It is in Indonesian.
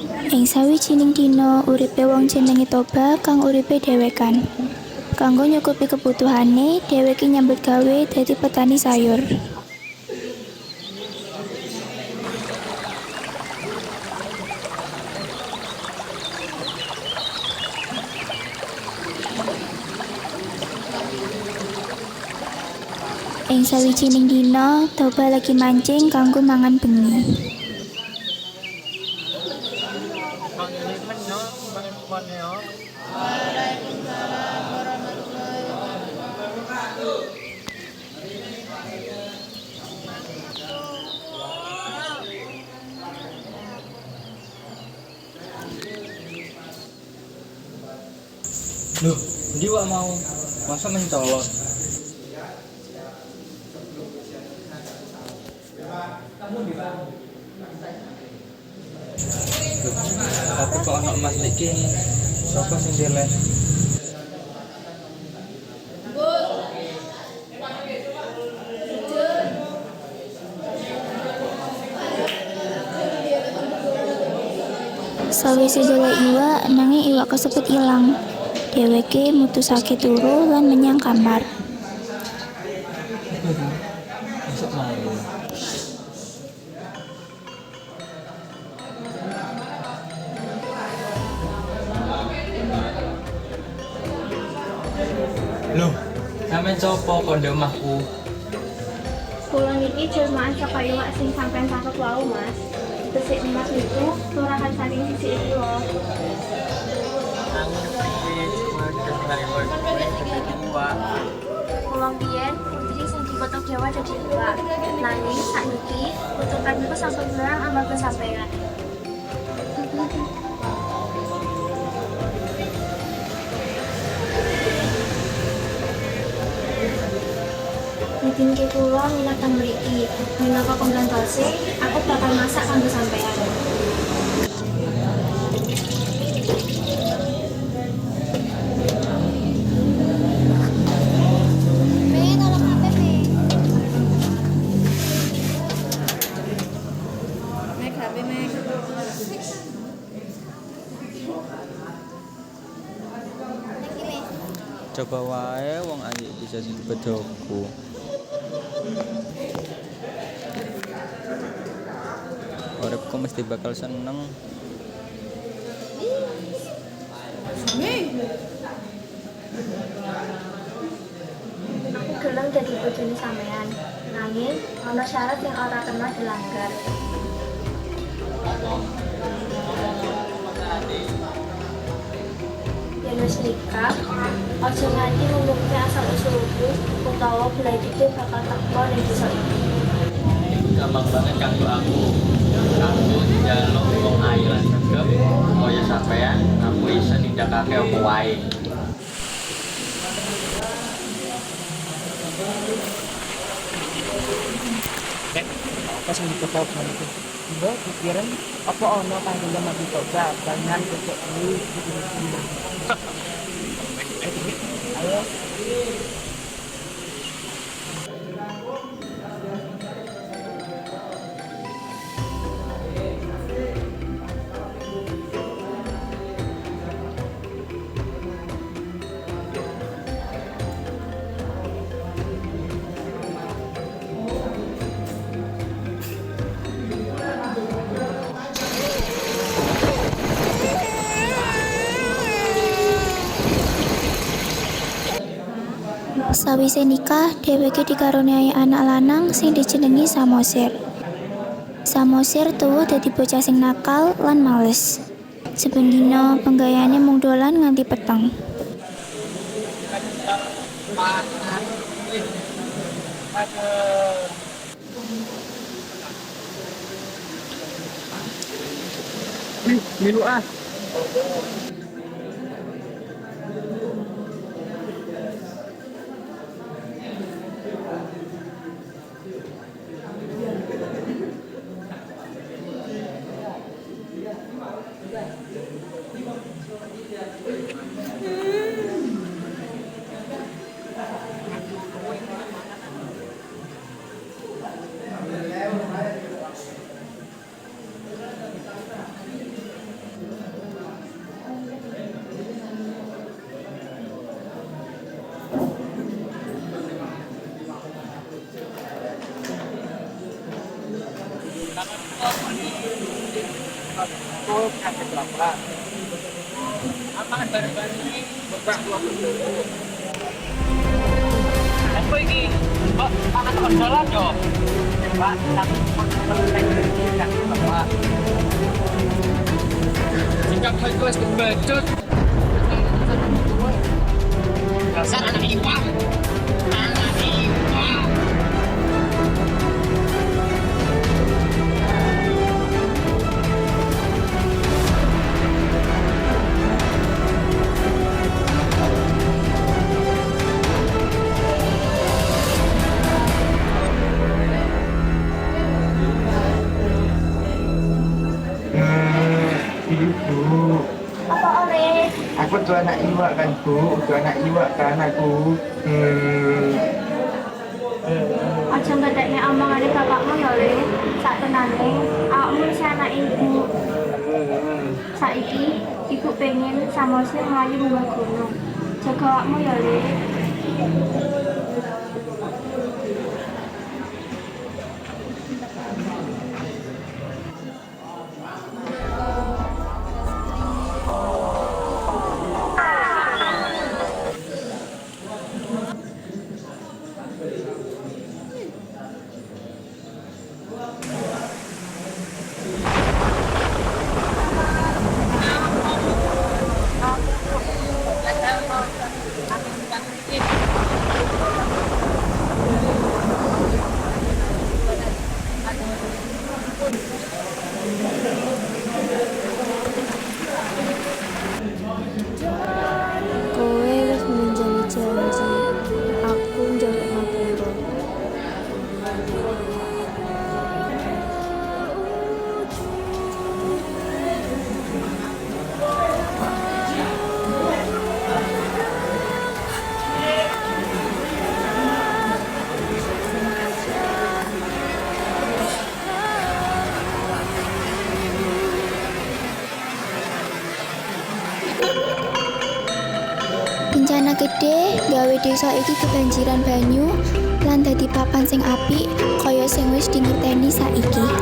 Ing sawijining dina uripe wong jenenge Toba kang uripe dhewekan. Kanggo nyukupi kebutuhane, dheweke nyambut gawe dadi petani sayur. Ing sawijining dina, Toba lagi mancing kanggo mangan bengi. Loh, ndi wak mau? Masa mencolot? Tapi kok anak emas iki sapa sing deleh? Sawise delok iwak, nanging iwak kasebut ilang. Dheweke mutusake turu lan menyang kamar. Masuk main. Loh, sampean sapa kok ndek omahku? Kula niki jelmaan saka iwak sing sampean tangkep wau, Mas. Besik Mas itu turahan saking sisi kula. Kula biyen putri sing dipotok Jawa dadi iwak. Nanging sakniki kutukan niku sampun ilang amarga sampean. Bikin kula minat teng mriki. Minangka pembantu aku bakal masak kanggo sampean. Coba wae wong ayu bisa bedoku. Uripku mesti bakal seneng. Aku gelem dadi bojone sampean. Nanging ana syarat yang ora kena dilanggar. Yen wis nikah, aja nganti ngumumke asal usulku utawa belai gede bakal teko ning desa iki. Gampang banget kanggo aku. Aku njaluk wong ayu lan sregep kaya sampean, aku iso nindakake apa wae. Apa sing ditobat itu? Mbak pikiran apa ono kanggo zaman ditobat banyak cocok duit. Ayo. Sawise nikah, dheweke dikaruniai anak lanang sing dijenengi Samosir. Samosir tuwa dadi bocah sing nakal lan males. Saben dina penggayane mung dolan nganti peteng. Milu ah. sampai berapa? Amangan bareng-bareng ini beberapa waktu dulu. Apa ini? Pak, anak konsolan dong. Pak, tapi kan Bapak. Jika bagus kebecut. Dasar anak IPA. Anak IPA. Ibu, Apa oleh? aku tuh anak iwak kan bu, tuh anak iwak kan aku. Aja ngedekne omongane bapakmu ya le. Sak tenane, awakmu wis anak ibu. Saiki ibu pengen Samosir mlayu munggah gunung. Jaga awakmu ya le. Kowe wis menjadi janji, aku njaluk ngapura. Bencana gede gawe desa iki kebanjiran banyu lan dadi papan sing apik kaya sing wis dingerteni saiki.